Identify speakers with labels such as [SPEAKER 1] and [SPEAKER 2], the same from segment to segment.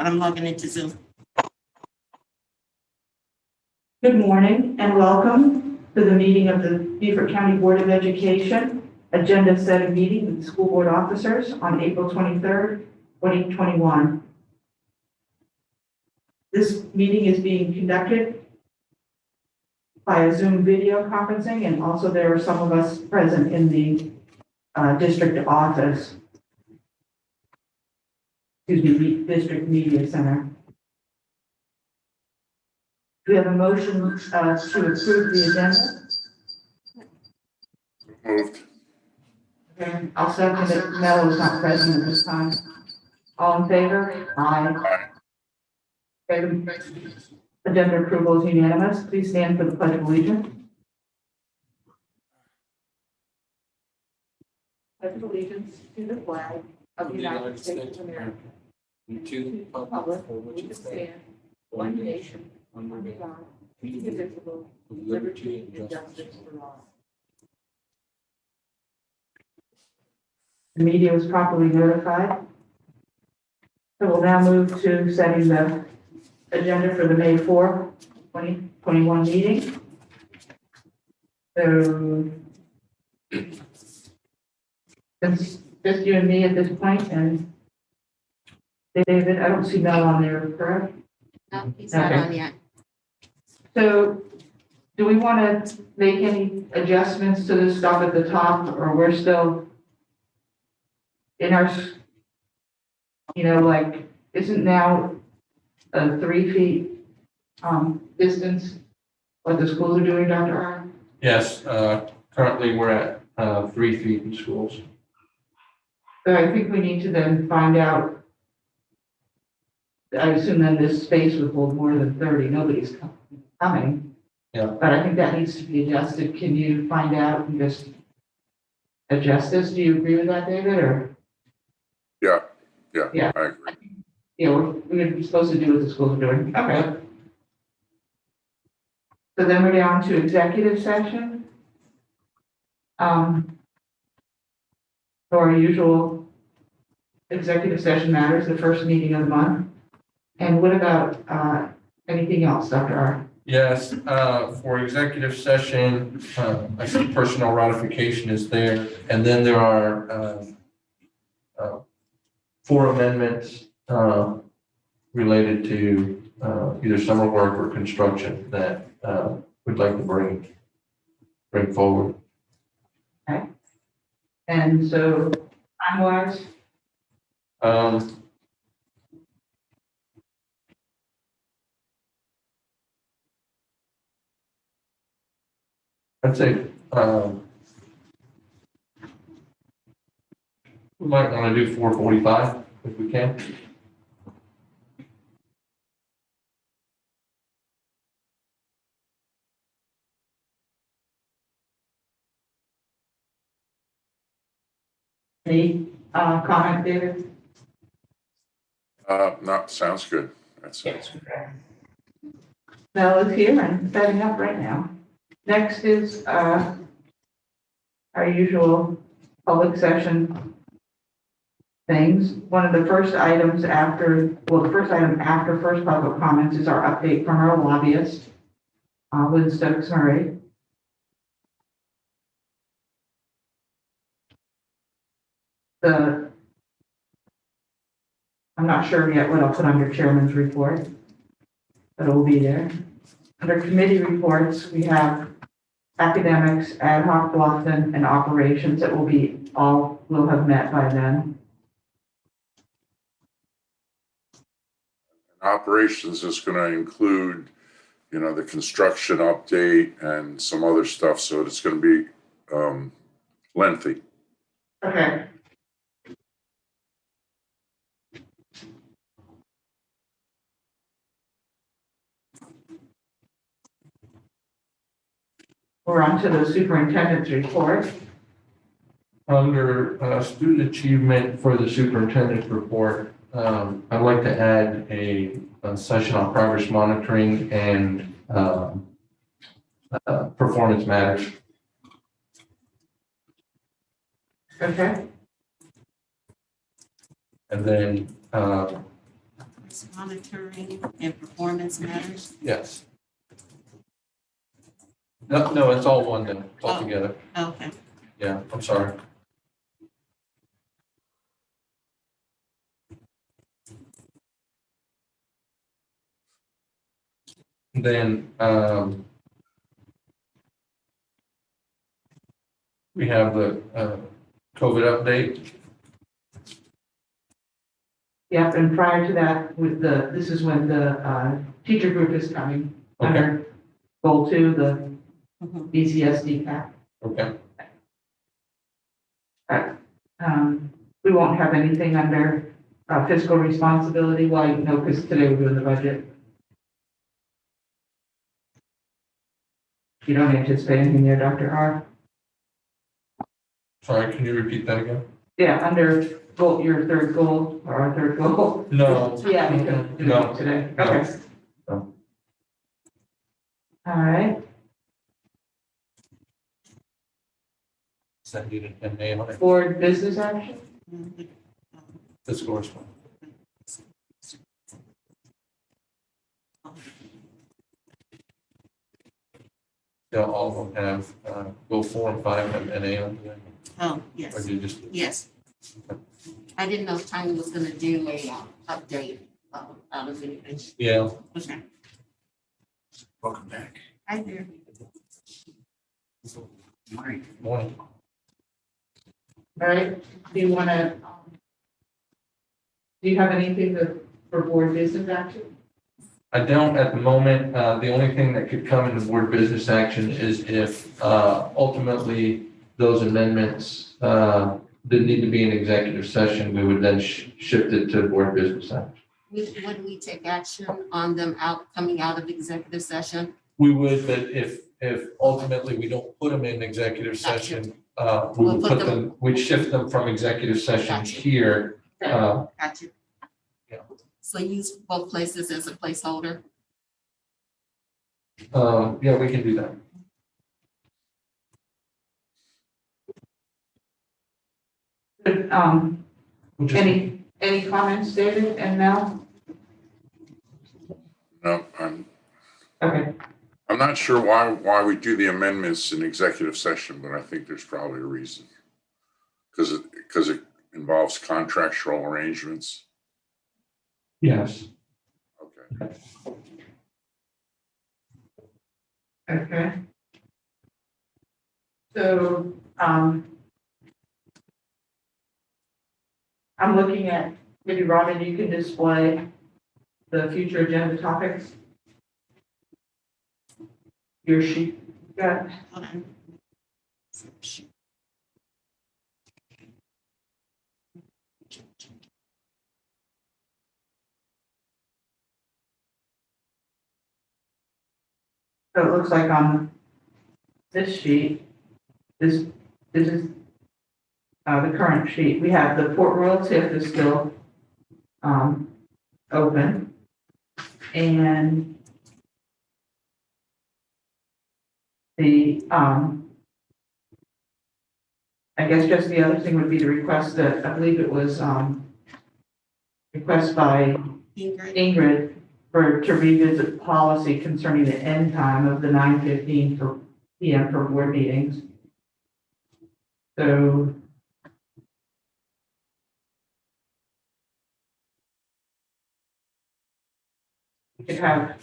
[SPEAKER 1] I'm logging into Zoom.
[SPEAKER 2] Good morning and welcome to the meeting of the Beaufort County Board of Education, agenda setting meeting with school board officers on April 23rd, 2021. This meeting is being conducted by a Zoom video conferencing, and also there are some of us present in the district office, district media center. Do we have a motion to approve the agenda?
[SPEAKER 3] Moved.
[SPEAKER 2] Okay, I'll second it. Mel is not present at this time. All in favor? Aye. Okay, agenda approval is unanimous. Please stand for the pledge of allegiance. Pledge of allegiance to the flag of the United States of America,
[SPEAKER 4] and to the
[SPEAKER 2] republic
[SPEAKER 4] for which it stands,
[SPEAKER 2] one nation,
[SPEAKER 4] under
[SPEAKER 2] under
[SPEAKER 4] God,
[SPEAKER 2] God,
[SPEAKER 4] indivisible,
[SPEAKER 2] indivisible,
[SPEAKER 4] with
[SPEAKER 2] with
[SPEAKER 4] liberty and
[SPEAKER 2] justice
[SPEAKER 4] justice
[SPEAKER 2] for all. The media was properly notified. So we'll now move to setting the agenda for the May 4th, 2021 meeting. So it's just you and me at this point, and David, I don't see Mel on there, correct?
[SPEAKER 5] No, he's not
[SPEAKER 2] Okay.
[SPEAKER 5] on yet.
[SPEAKER 2] So do we want to make any adjustments to this stuff at the top, or we're still in our, like, isn't now a 3 feet distance what the schools are doing, Dr. R?
[SPEAKER 4] Yes, currently we're at 3 feet in schools.
[SPEAKER 2] So I think we need to then find out, I assume then this space would hold more than 30, nobody's coming.
[SPEAKER 4] Yeah.
[SPEAKER 2] But I think that needs to be adjusted. Can you find out and just adjust this? Do you agree with that, David, or?
[SPEAKER 3] Yeah,
[SPEAKER 2] Yeah.
[SPEAKER 3] I agree.
[SPEAKER 2] Yeah, we're supposed to do what the schools are doing. Okay. So then we're down to executive session. For our usual executive session matters, the first meeting of the month. And what about anything else, Dr. R?
[SPEAKER 4] Yes, for executive session, I see personnel ratification is there. And then there are 4 amendments related to either summer work or construction that we'd like to bring forward.
[SPEAKER 2] And so time-wise,
[SPEAKER 4] I'd say we might want to do 4:45 if we can.
[SPEAKER 2] any comment, David?
[SPEAKER 3] No, sounds good. That sounds good.
[SPEAKER 2] Mel is here and setting up right now. Next is our usual public session things. One of the first items after first public comments is our update from our lobbyist, Lynn Stokes Murray. I'm not sure yet what I'll put under chairman's report, but it will be there. Under committee reports, we have academics, ad hoc Bluffton, and operations that will have met by then.
[SPEAKER 3] Operations is going to include, the construction update and some other stuff, so it's going to be lengthy.
[SPEAKER 2] Okay. We're on to the superintendent's report.
[SPEAKER 4] Under student achievement for the superintendent's report, I'd like to add a session on progress monitoring and performance matters.
[SPEAKER 2] Okay.
[SPEAKER 4] And then
[SPEAKER 1] Monitoring and performance matters.
[SPEAKER 4] Yes. No, it's all one then, it's all
[SPEAKER 1] Oh.
[SPEAKER 4] together.
[SPEAKER 1] Okay.
[SPEAKER 4] Yeah, I'm sorry. Then, we have the, COVID update.
[SPEAKER 2] Yep, and prior to that, with this is when the teacher group is coming
[SPEAKER 4] Okay,
[SPEAKER 2] under goal 2, the
[SPEAKER 1] Mhm.
[SPEAKER 2] BCSD cap.
[SPEAKER 4] okay,
[SPEAKER 2] We won't have anything under fiscal responsibility, why, no, because today we're doing the budget. You don't anticipate anything there, Dr. R?
[SPEAKER 4] sorry, can you repeat that again?
[SPEAKER 2] Yeah, under goal, your third goal, or our third goal.
[SPEAKER 4] No.
[SPEAKER 2] Yeah, because we're doing
[SPEAKER 4] No.
[SPEAKER 2] it today.
[SPEAKER 4] No.
[SPEAKER 2] Okay.
[SPEAKER 4] No.
[SPEAKER 2] All right,
[SPEAKER 4] Send you an MA on it,
[SPEAKER 2] board business action?
[SPEAKER 4] this course one. Yeah, all of them have, goal 4 and 5 have NA on them.
[SPEAKER 1] Oh,
[SPEAKER 4] Or
[SPEAKER 1] yes,
[SPEAKER 4] do you just,
[SPEAKER 1] yes. I didn't know if Tanya was gonna do a update out of anything.
[SPEAKER 4] yeah,
[SPEAKER 1] Okay.
[SPEAKER 5] Welcome back.
[SPEAKER 1] I hear.
[SPEAKER 5] Morning.
[SPEAKER 4] morning.
[SPEAKER 2] All right, do you want to, do you have anything for board business action?
[SPEAKER 4] I don't at the moment. The only thing that could come into board business action is if ultimately those amendments didn't need to be in executive session, we would then shift it to board business action.
[SPEAKER 1] Would we take action on them coming out of executive session?
[SPEAKER 4] We would, but if ultimately we don't put them in executive
[SPEAKER 1] Gotcha.
[SPEAKER 4] session, we
[SPEAKER 1] We'll
[SPEAKER 4] would
[SPEAKER 1] put
[SPEAKER 4] put them, we'd shift them from executive session
[SPEAKER 1] Gotcha.
[SPEAKER 4] here.
[SPEAKER 1] Got you.
[SPEAKER 4] Yeah.
[SPEAKER 1] So use both places as a placeholder?
[SPEAKER 4] Yeah, we can do that. We'll just-
[SPEAKER 2] Any comments, David and Mel?
[SPEAKER 3] No,
[SPEAKER 2] Okay,
[SPEAKER 3] I'm not sure why we do the amendments in executive session, but I think there's probably a reason. Because it involves contractual arrangements.
[SPEAKER 4] Yes.
[SPEAKER 3] Okay.
[SPEAKER 2] okay. So, I'm looking at, maybe Robin, you can display the future agenda topics. Your sheet, got,
[SPEAKER 1] Okay.
[SPEAKER 2] so it looks like on this sheet, this is the current sheet. We have the Port Royal TIF is still open. And the, I guess just the other thing would be the request that, I believe it was, request by
[SPEAKER 1] Ingrid,
[SPEAKER 2] Ingrid to revisit policy concerning the end time of the 9:15 PM for board meetings. So you could have,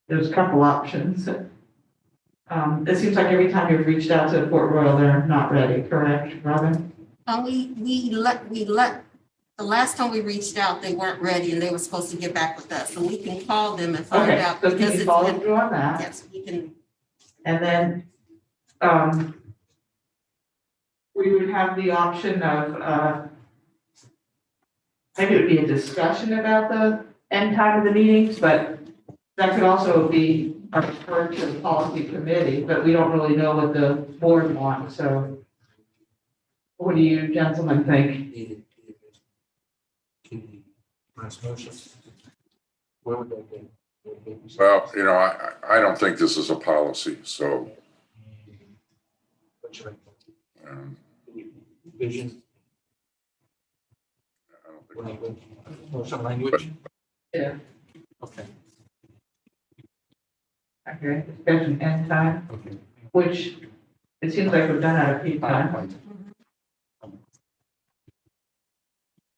[SPEAKER 2] there's a couple options. It seems like every time you've reached out to Port Royal, they're not ready, correct, Robin?
[SPEAKER 1] we let, the last time we reached out, they weren't ready and they were supposed to get back with us. So we can call them and find
[SPEAKER 2] Okay,
[SPEAKER 1] out.
[SPEAKER 2] so can
[SPEAKER 1] because
[SPEAKER 2] you
[SPEAKER 1] it's
[SPEAKER 2] follow
[SPEAKER 1] been-
[SPEAKER 2] through on that?
[SPEAKER 1] Yes, we can,
[SPEAKER 2] And then, we would have the option of, maybe it would be a discussion about the end time of the meetings, but that could also be referred to the policy committee, but we don't really know what the board wants, so what do you gentlemen think?
[SPEAKER 5] Last motion. Where would that be?
[SPEAKER 3] Well, I don't think this is a policy, so,
[SPEAKER 5] What should I put?
[SPEAKER 3] um,
[SPEAKER 5] Vision,
[SPEAKER 3] I don't think.
[SPEAKER 5] language, or some language?
[SPEAKER 2] Yeah.
[SPEAKER 4] Okay.
[SPEAKER 2] Okay, discussion end time,
[SPEAKER 4] Okay.
[SPEAKER 2] which it seems like we've done out of peak time.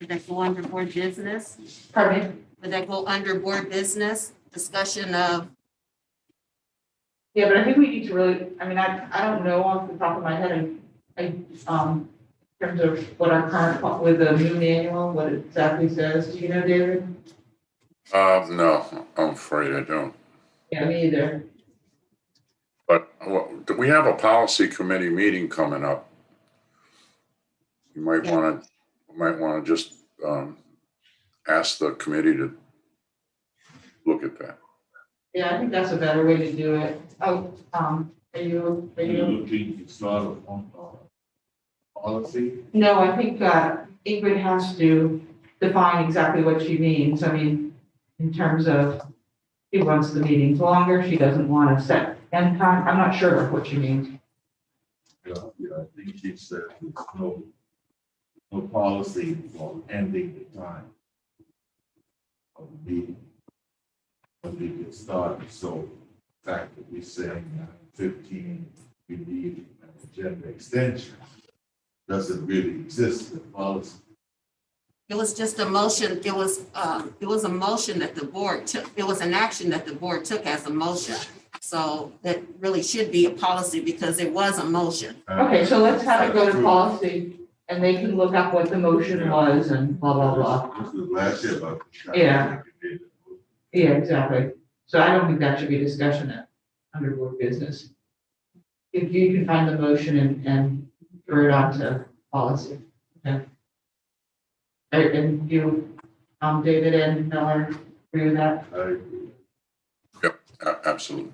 [SPEAKER 1] Did that go under board business?
[SPEAKER 2] Pardon me?
[SPEAKER 1] Would that go under board business? Discussion of,
[SPEAKER 2] Yeah, but I think we need to really, I mean, I don't know off the top of my head, in terms of what our current, with the new manual, what it exactly says. Do you know, David?
[SPEAKER 3] No, I'm afraid I don't.
[SPEAKER 2] Yeah, me either.
[SPEAKER 3] But we have a policy committee meeting coming up. You might want to just ask the committee to look at that.
[SPEAKER 2] Yeah, I think that's a better way to do it. Oh, are you?
[SPEAKER 6] Looking to start on policy?
[SPEAKER 2] No, I think, Ingrid has to define exactly what she means. I mean, in terms of, she wants the meetings longer, she doesn't want to set end time. I'm not sure what she means.
[SPEAKER 6] Yeah, I think she said there's no policy for ending the time of the meeting. When we get started, so the fact that we're saying 15, we need an agenda extension doesn't really exist in policy.
[SPEAKER 1] it was just a motion, it was a motion that the board took, it was an action that the board took as a motion. So that really should be a policy because it was a motion.
[SPEAKER 2] Okay, so let's have it go to policy and they can look up what the motion was and blah, blah, blah.
[SPEAKER 6] This was last year about.
[SPEAKER 2] Yeah. Yeah, exactly. So I don't think that should be a discussion under board business. If you can find the motion and throw it on to policy. Okay. And you, David and Miller, agree with that?
[SPEAKER 6] I agree.
[SPEAKER 3] Yep, absolutely.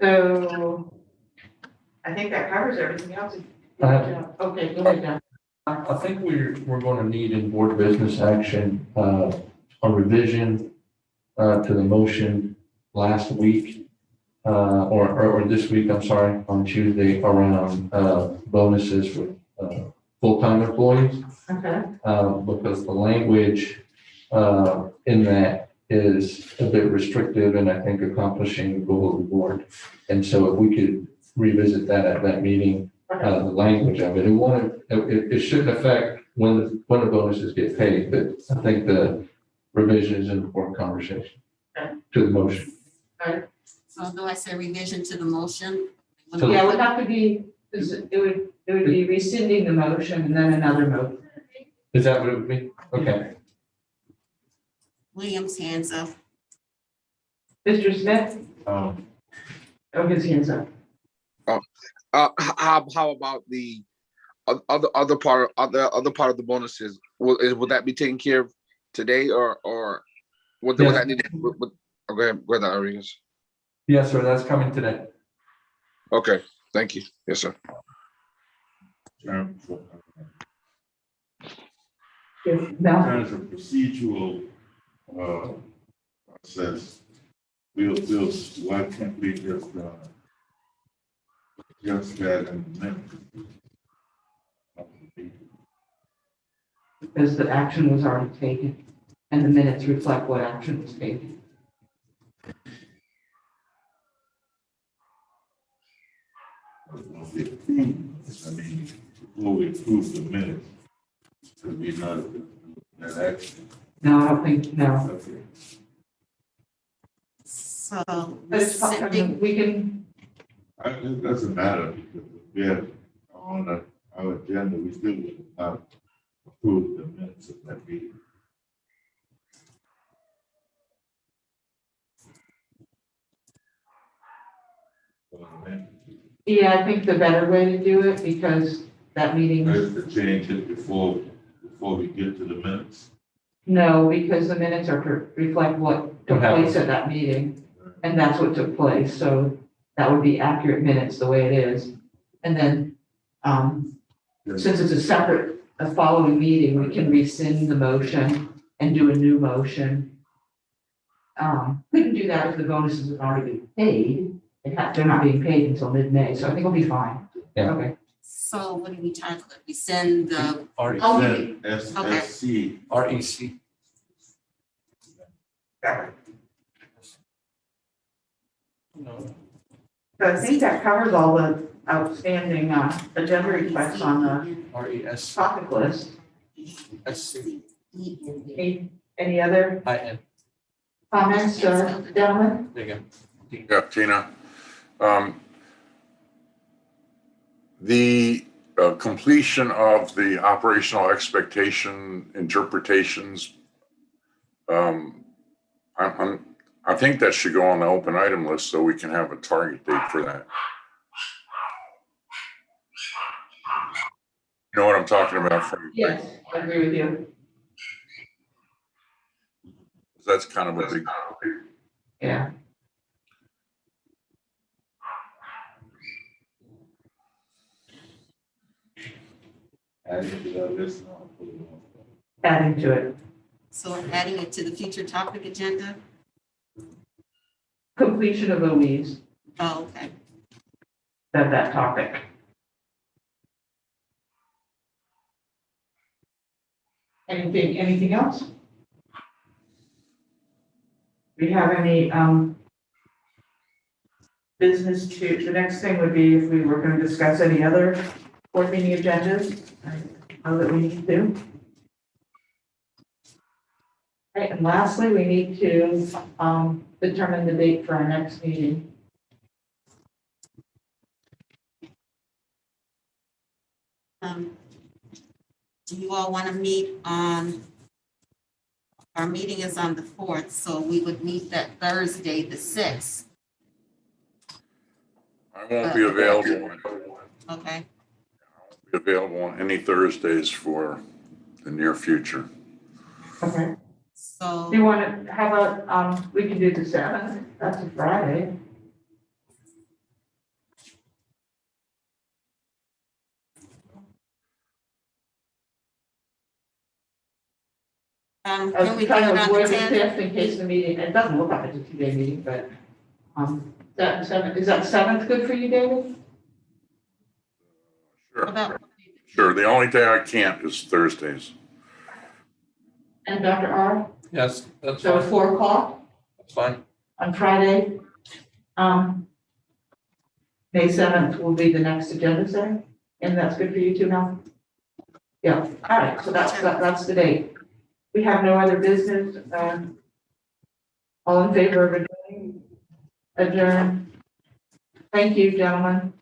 [SPEAKER 2] So I think that covers everything else. Okay, go ahead, John.
[SPEAKER 4] I think we're going to need in board business action, a revision to the motion last week, or this week, I'm sorry, on Tuesday around bonuses with full-time employees.
[SPEAKER 2] Okay.
[SPEAKER 4] Because the language in that is a bit restrictive and I think accomplishing the goal of the board. And so if we could revisit that at that meeting, the language of it, it shouldn't affect when the bonuses get paid, but I think the revision is an important conversation to the motion.
[SPEAKER 1] So do I say revision to the motion?
[SPEAKER 2] Yeah, it would have to be, it would be rescinding the motion and then another motion.
[SPEAKER 4] Is that what it would be? Okay.
[SPEAKER 1] Williams, hands up.
[SPEAKER 2] Mr. Smith? Oh, his hands up.
[SPEAKER 7] How about the other part of the bonuses? Will that be taken care of today, or would that need? Okay, go ahead, Arias.
[SPEAKER 4] Yes, sir. That's coming today.
[SPEAKER 7] Okay, thank you. Yes, sir.
[SPEAKER 6] In
[SPEAKER 2] Now,
[SPEAKER 6] terms of procedural process, why can't we just that in the minutes?
[SPEAKER 2] because the action was already taken and the minutes reflect what action was taken.
[SPEAKER 6] I mean, before we approve the minutes, could we not that action?
[SPEAKER 2] No, I don't think, no.
[SPEAKER 6] Okay.
[SPEAKER 1] So
[SPEAKER 2] But it's fine, I mean, we can,
[SPEAKER 6] It doesn't matter because we have on our agenda, we still would not approve the minutes of that meeting.
[SPEAKER 2] yeah, I think the better way to do it because that meeting,
[SPEAKER 6] First to change it before we get to the minutes.
[SPEAKER 2] no, because the minutes are to reflect what took place at that meeting. And that's what took place. So that would be accurate minutes the way it is. And then, since it's a following meeting, we can rescind the motion and do a new motion. Couldn't do that if the bonuses have already been paid. They're not being paid until mid-May, so I think we'll be fine.
[SPEAKER 4] Yeah.
[SPEAKER 2] Okay.
[SPEAKER 1] So what do we tackle? We send the,
[SPEAKER 6] SSC.
[SPEAKER 4] REC.
[SPEAKER 5] No.
[SPEAKER 2] So I think that covers all the outstanding agenda requests on the
[SPEAKER 5] RES.
[SPEAKER 2] topic list.
[SPEAKER 5] SC.
[SPEAKER 2] Any other
[SPEAKER 5] IN.
[SPEAKER 2] comments, gentlemen?
[SPEAKER 5] There you go.
[SPEAKER 3] Yeah, Tina. The completion of the operational expectation interpretations, I think that should go on the open item list so we can have a target date for that. You know what I'm talking about, Frank?
[SPEAKER 2] Yes, I agree with you.
[SPEAKER 3] That's kind of a big,
[SPEAKER 2] Yeah.
[SPEAKER 6] Adding to that list, and I'll put it on.
[SPEAKER 2] Adding to it.
[SPEAKER 1] So adding it to the future topic agenda?
[SPEAKER 2] Completion of OEs,
[SPEAKER 1] Oh, okay.
[SPEAKER 2] that topic. Anything else? Do you have any, business the next thing would be if we were going to discuss any other board meeting agendas, that we need to. Right, and lastly, we need to, determine the date for our next meeting.
[SPEAKER 1] Do you all want to meet on, our meeting is on the 4th, so we would meet that Thursday, the 6th.
[SPEAKER 3] I won't be available.
[SPEAKER 1] Okay,
[SPEAKER 3] Be available on any Thursdays for the near future.
[SPEAKER 2] Okay.
[SPEAKER 1] so.
[SPEAKER 2] Do you want to, how about, we can do the 7th, that's a Friday. I
[SPEAKER 1] Can
[SPEAKER 2] was
[SPEAKER 1] we do
[SPEAKER 2] trying
[SPEAKER 1] it
[SPEAKER 2] to
[SPEAKER 1] on the
[SPEAKER 2] avoid the
[SPEAKER 1] 10th?
[SPEAKER 2] 5th in case the meeting, it doesn't look like it's a 2-day meeting, but, that 7th, is that 7th good for you, David?
[SPEAKER 3] Sure,
[SPEAKER 1] About,
[SPEAKER 3] sure. The only day I can't is Thursdays.
[SPEAKER 2] And Dr. R?
[SPEAKER 5] Yes, that's
[SPEAKER 2] So
[SPEAKER 5] fine.
[SPEAKER 2] 4 o'clock
[SPEAKER 5] That's fine.
[SPEAKER 2] on Friday? May 7th will be the next agenda setting, and that's good for you too, Mel? Yeah, all right, so that's the date. We have no other business, all in favor of adjourning? Adjourn. Thank you, gentlemen.